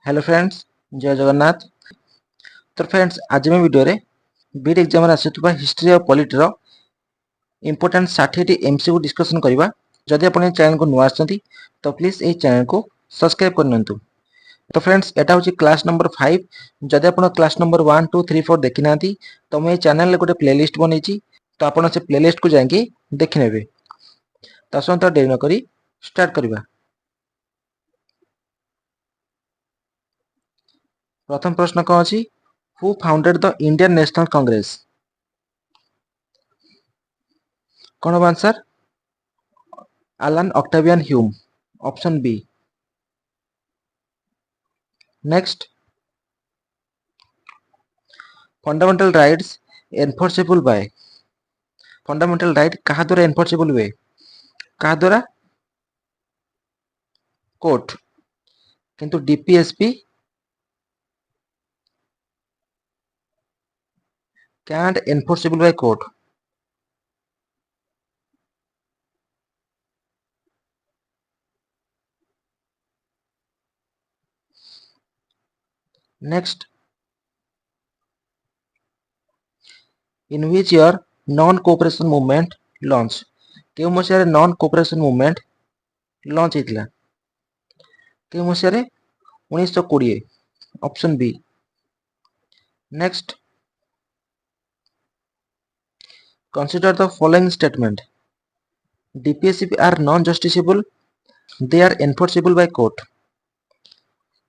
Hello friends, जय जगन्नाथ। तो friends, आज मैं वीडियो रे बीड एग्जाम रे आसुथबा हिस्ट्री और पॉलिटी रो इंपोर्टेंट 60 एमसीक्यू डिस्कशन करबा। जदि आपण ए चैनल को नुआ आछंती तो प्लीज ए चैनल को सब्सक्राइब कर नंतु। तो फ्रेंड्स, एटा होची क्लास नंबर 5। जदि आपण क्लास नंबर 1 2 3 4 देखि नांती तो मैं चैनल रे गोटे प्लेलिस्ट बनेची, तो आपण से प्लेलिस्ट को जाके देखि नेबे। तो आसंता डेरी न करी स्टार्ट करबा। प्रथम प्रश्न कोन अछि? Who founded the Indian National Congress? कोन हो answer? Alan Octavian Hume. Option B. Next, fundamental rights enforceable by. Fundamental right कहा द्वारा एनफोर्सेबल हुए? कहा द्वारा? कोर्ट। किंतु DPSP can't enforceable by court. Next, in which year non-cooperation movement launch? केउ मसिया नॉन कोऑपरेशन मूवमेंट लॉन्च हेतिला? केउ मसिया 1920। Option B. Next, consider the following statement. DPSP are non-justiciable, they are enforceable by court.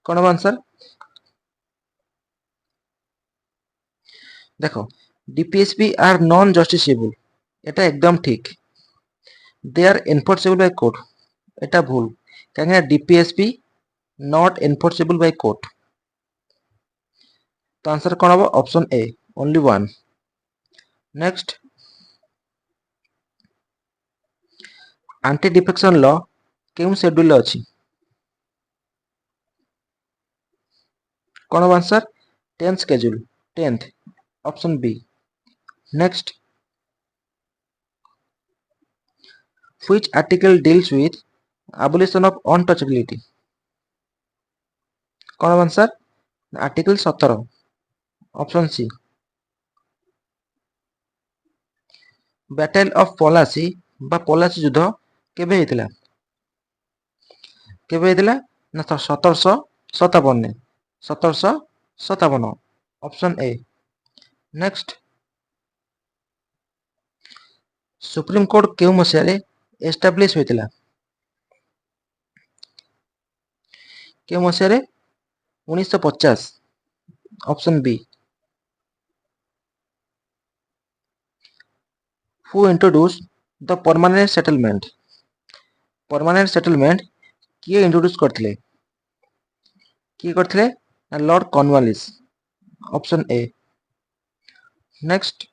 कौन answer? देखो, DPSP are non justiciable, एटा एकदम ठीक। They are enforceable by court, एटा भूल। कहीं DPSP not enforceable by court. तो आंसर कौन हम? Option A, only one. Next, anti defection law केउं शेड्यूल अछि? कौन हम answer? 10th schedule, 10th। Option B. Next, which article deals with abolition of untouchability? कौन हम answer? Article 17। Option C. Battle of Plassey बा पलासी युद्ध केबे हेतिला? केबे हेतिला ना? 1757 ने, 1757। Option A. Next, supreme court केउ मसिया रे एस्टाब्लिश होइतिला? केउ मसिया रे? 1950। Option B. Who introduce the permanent settlement? Permanent settlement किए इंट्रोड्यूस करथिले? किए करथिले? ना Lord Cornwallis. Option A. Next,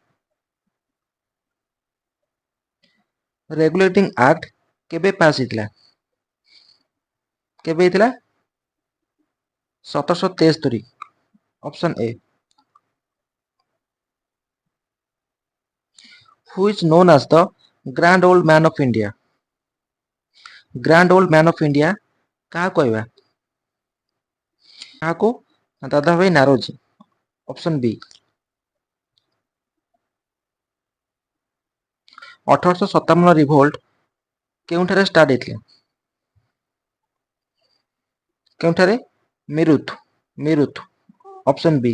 regulating act केबे पास हितला? केबे हितला? 1773। Option A. Who is known as the grand old man of India? Grand old man of India कहा कहबा? कहा को? Dadabhai Naoroji. Option B. 1857 revolt केउंठारे स्टार्ट हेतिला? केउंठारे? Meerut. Meerut. Option B.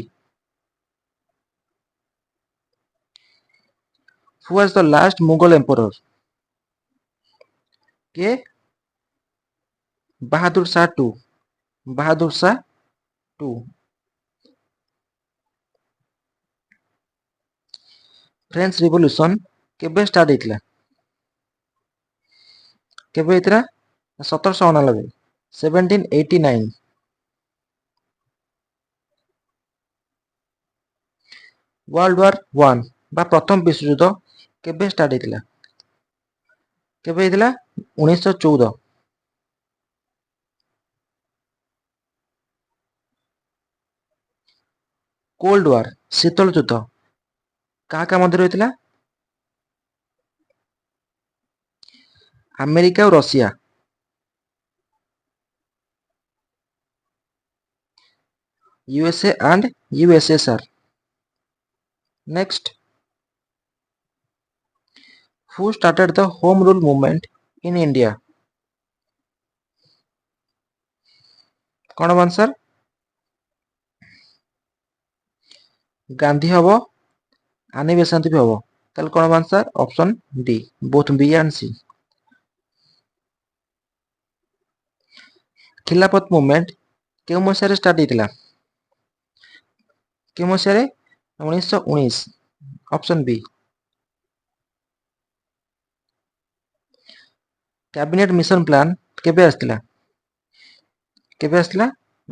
Who was the last Mughal emperor? के? Bahadur Shah two. Bahadur Shah two. French revolution केबे start हेतिला? केबे हेतिला? 1789, 1789। वर्ल्ड वार 1 बा प्रथम विश्व युद्ध केबे स्टार्ट हेतिला? केबे हेतिला? 1914। कोल्ड वार शीतल युद्ध काहा का मध्य होइतिला? अमेरिका और Russia. USA and USSR. Next, who started the Home Rule movement in India? कौन आंसर? गांधी हबो, आनी बेसांत भी हबो। ताल कौन answer? Option D, both B and C. Khilafat movement क्यों मसीह स्टार्ट होता? क्यों मसीह? 1919, option B. Cabinet mission plan केबे आस्तिला? केबे आस्तिला?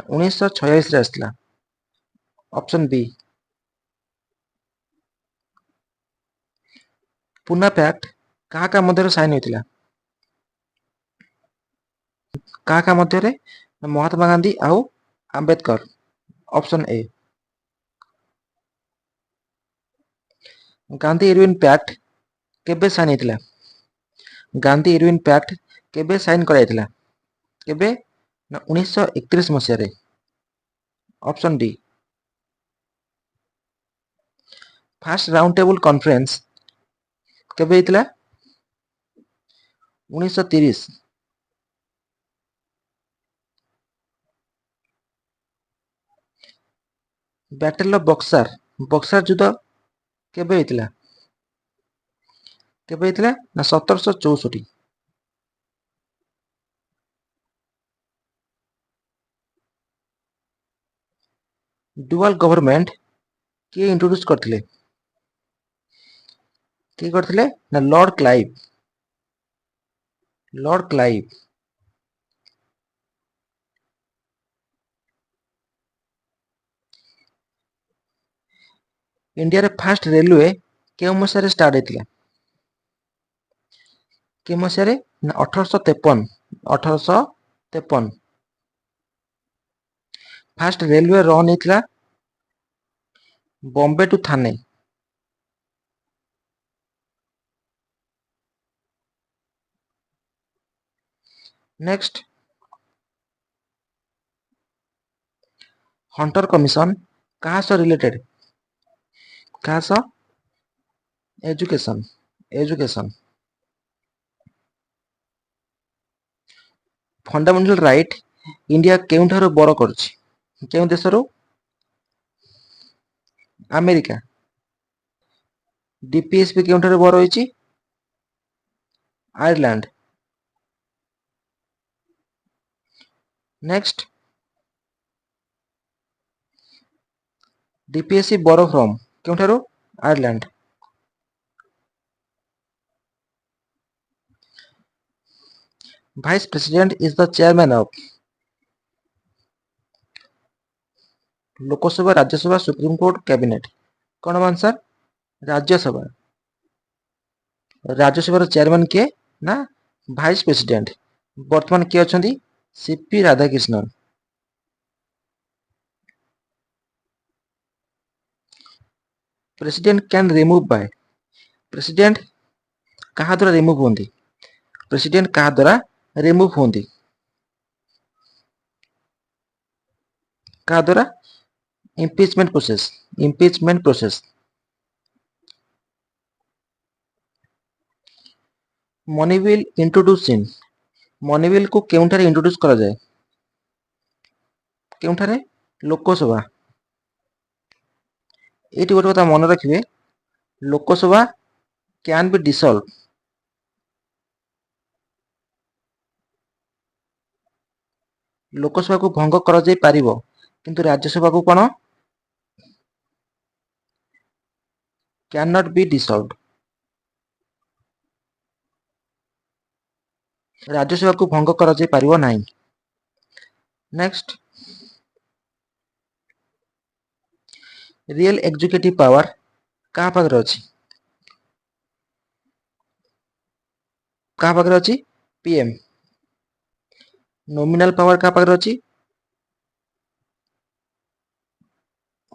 1946 रे आस्तिला, ऑप्शन बी। पुना पैक्ट क्या मध्य साइन होता? क्या मध्य? महात्मा गांधी आउ Ambedkar, option A. Gandhi Irwin pact केबे साइन होता? गांधी इरविन पैक्ट केबे साइन कराइथिला? केबे? 1931 मसीह, option D. First round table conference केबे होता? 1930। बैटल ऑफ बक्सर, बक्सर युद्ध केबे होता? केबे होता? 1764। डुअल गवर्नमेंट किए इंट्रोड्यूस करथिले? किए करथिले? ना Lord Clive, Lord Clive. India रे फास्ट रेलवे केउ मसीह स्टार्ट होता? के मसीह? 1853, 1853। फास्ट रेलवे रन होता Bombay to Thane. Next, Hunter commission कहाँ सह रिलेटेड? कहाँ सह? Education, education. Fundamental right India केउठारु बड़ करछि? केउ देशरू? अमेरिका। डीपीएसपी केउठारु बड़ होइछि? आयरलैंड। नेक्स्ट, डीपीएससी बड़ फ्रॉम केउठारु? Ireland. Vice President is the chairman of Lok Sabha, Rajya Sabha, supreme court, cabinet. कौन आंसर? राज्यसभा। राज्यसभा चेयरमैन किए ना भाइस प्रेसिडेंट। वर्तमान किए अछंती? CP Radhakrishnan. President can remove by? President कहा द्वारा रिमूव होंदी? प्रेसिडेंट कहा द्वारा रिमूव होंदी? कहा द्वारा? Impeachment process, impeachment process. Money bill introduce इन? मनी बिल को केउठारे इंट्रोड्यूस करा जाए? केउठारे? लोकसभा। एटी गोटे कथा मन रखिए, Lok Sabha can be dissolve. Lok Sabha को भंग करा जाई पारिबो, किंतु राज्यसभा को कोन? Can not be dissolve. Rajya Sabha को भंग करा जाई पारिबो नाही। नेक्स्ट, रियल एग्जीक्यूटिव पावर कहा पाखरे अछि? कहा पाखरे अछि? पीएम। नॉमिनल पावर कहा पाखरे अछि?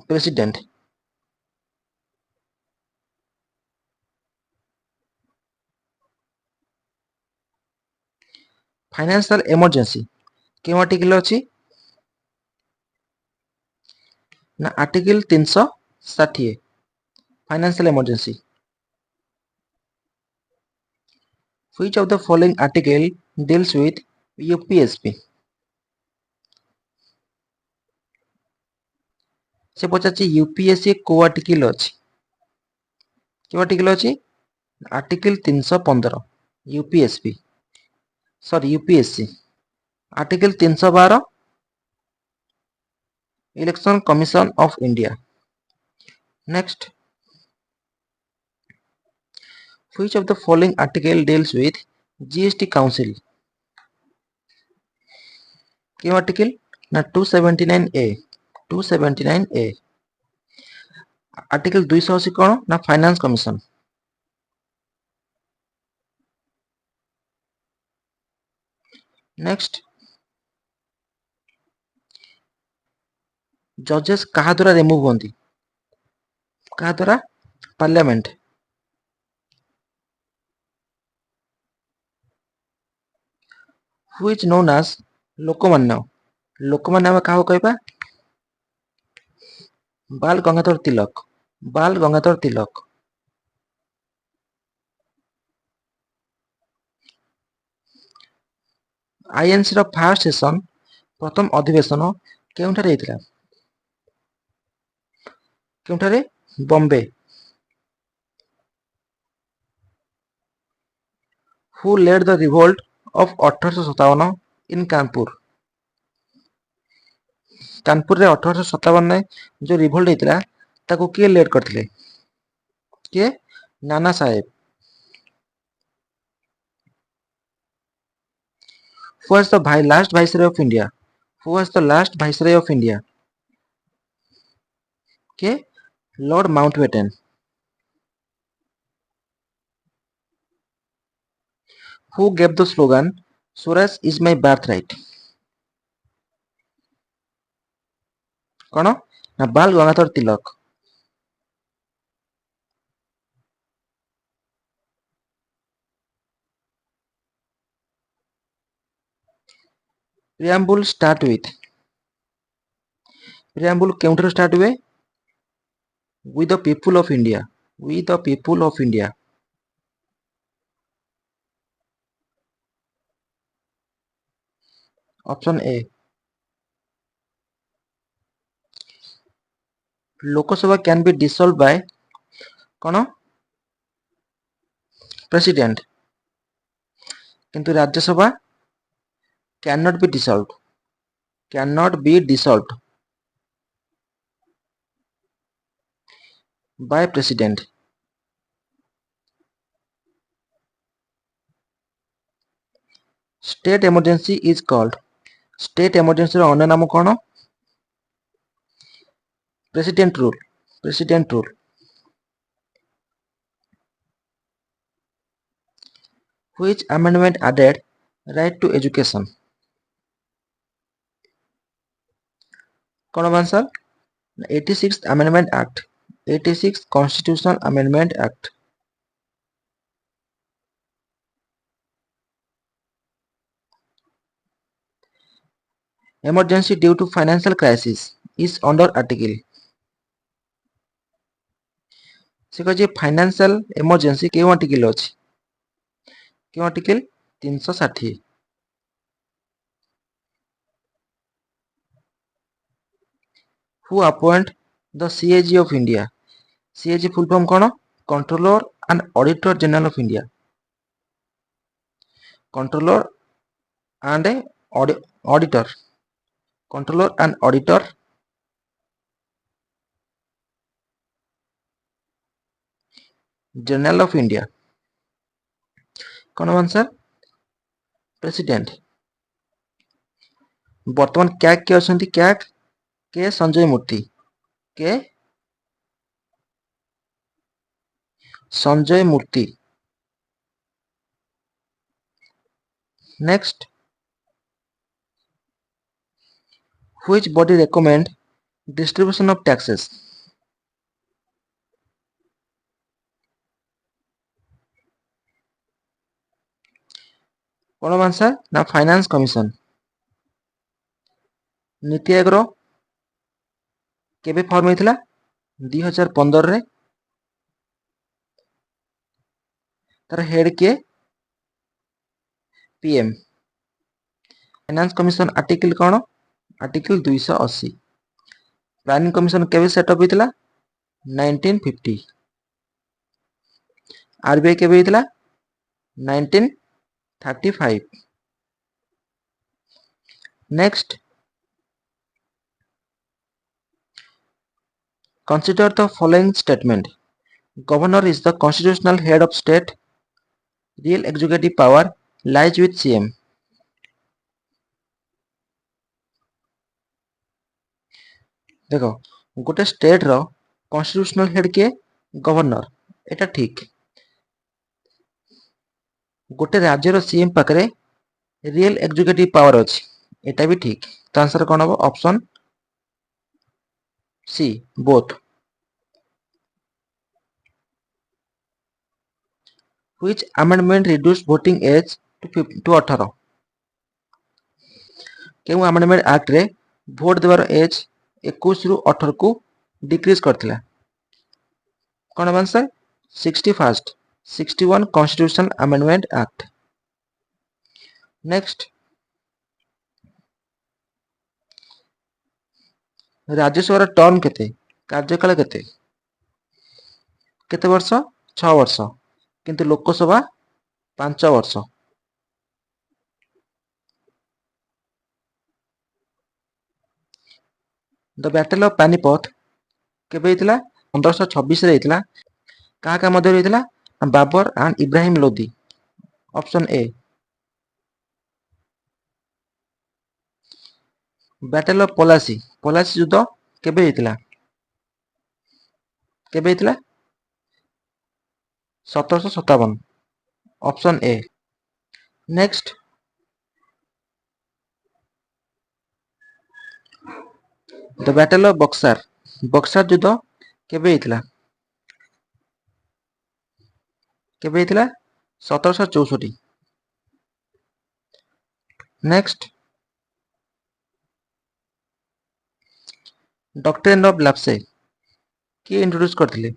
प्रेसिडेंट। फाइनेंशियल इमरजेंसी केउ आर्टिकल अछि? ना article 360 financial emergency. Which of the following article deals with UPSP. से पचार यूपीएससी को आर्टिकल अच्छी क्यों आर्टिकल अच्छी article 315 UPSP sorry UPSC. Article 312 election commission of India. Next which of the following article deals with GST council. क्यों article ना 279 ए 279 ए। Article 280 कौन ना फाइनेंस कमीशन। नेक्स्ट जजेस कहा द्वारा रिमूव होती कहा द्वारा parliament. Who is known as Lokmanya. Lokmanya आम क्या कहबा बाल गंगाधर तिलक। बाल गंगाधर तिलक। आईएनसी रो फर्स्ट सेशन प्रथम अधिवेशन केउठारे हेतिला केउठारे Bombay. Who led the revolt of 1857 in Kanpur. Kanpur रे 1857 रे जो रिवोल्ट हेतिला ताको किए लेड करथिले किए Nana Saheb. Who was the last viceroy of India? Who was the last viceroy of India? Okay, Lord Mountbatten. Who gave the slogan "Swaraj is my birthright"? कौन ना बाल गंगाधर तिलक। प्रियम्बुल स्टार्ट केउंठर स्टार्ट हुए with the people of India। with the people of India। Option A. Lok Sabha can be dissolve by कौन president किंतु Rajya Sabha can not be dissolve by president. State emergency is called state emergency रो अन्य नाम कौन president rule. Which amendment added right to education? कौन answer 86th Amendment Act 86th Constitutional Amendment Act। Emergency due to financial crisis is under article से कहे financial emergency क्यों article अच्छी क्यों article 360। Who appoint the CAG of India. CAG full form कौन controller and auditor general of India. Controller and auditor controller and auditor general of India. कौन answer president. बर्तमान CAG के अछंती CAG K Sanjay Murthy K Sanjay Murthy. Next which body recommend distribution of taxes. कौन answer ना finance commission. NITI Aayog केबे form होइतिला 2015 रे। तार head के पीएम। फाइनेंस कमिशन आर्टिकल कौन? आर्टिकल 280। प्लानिंग कमिशन केबे सेटअप होइतिला 1950। आरबीआई केबे होइतिला 1935। Next, consider the following statement. Governor is the constitutional head of state. Real executive power lies with CM. देखो, गोटे state रो कॉन्स्टिट्यूशनल हेड के governor, एटा ठीक। गोटे राज्य रो सीएम पाखरे रियल एग्जीक्यूटिव पावर अछि, एटा भी ठीक। तो आंसर कोन हो? Option C, both. Which amendment reduced voting age to 18? केउ अमेंडमेंट एक्ट रे भोट देवार एज 21 रु 18 को डिक्रीज करथिला? कोन आंसर? 61st 61 constitutional amendment act. Next, Rajya Sabha term केते, कार्यकाल केते? केते वर्ष? 6 वर्ष। किंतु लोकसभा 5 वर्ष। द बैटल ऑफ पानीपत केबे हितला? 1526 रे हितला। कहा का मध्य हितला? Babur and Ibrahim Lodi. Option A. Battle of Plassey, Plassey युद्ध केबे हितला? केबे हितला? 1757। Option A. Next, the battle of Buxar, Buxar युद्ध केबे हितला? केबे हितला? 1764। नेक्स्ट, डॉक्ट्रिन ऑफ लैप्से किए इंट्रोड्यूस करथिले?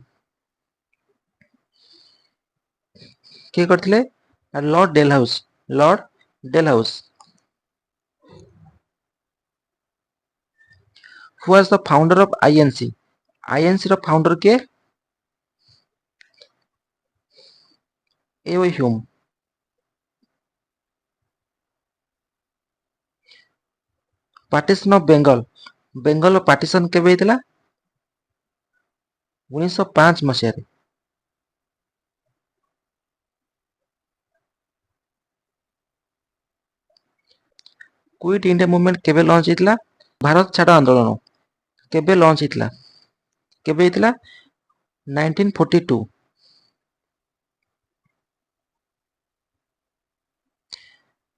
किए करथिले? Lord Dalhousie, lord Dalhousie. Who was the founder of INC, INC रो फाउंडर के? AO Hume. Partition of Bengal, Bengal partition केबे हितला? 1905 मसिया रे। क्विट इंडिया मूवमेंट केबे लॉन्च हितला? भारत छाड़ आंदोलन केबे लॉन्च हितला? केबे हितला? 1942।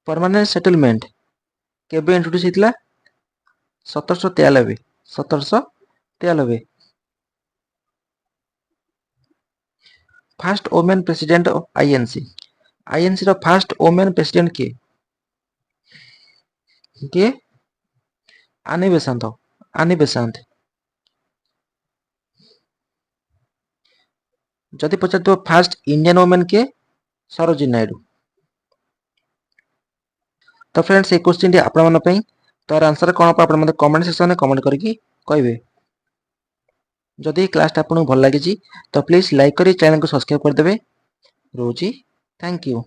परमानेंट सेटलमेंट केबे इंट्रोड्यूस हितला? 1793, 1793। First women president of INC, INC रो फर्स्ट वुमेन प्रेसिडेंट के? के? आनी बेसांत, आनी बेसांत। जदि पचार तो फर्स्ट इंडियन वुमेन के? सरोजिनी नायडू। तो फ्रेंड्स, ये क्वेश्चन आपण मन पई, तार आंसर कोन आपण मते कमेंट सेक्शन में कमेंट करके कहबे। जदि क्लास आपको भल लगी तो प्लीज लाइक करी चैनल को सब्सक्राइब कर देबे। रोजी, थैंक यू।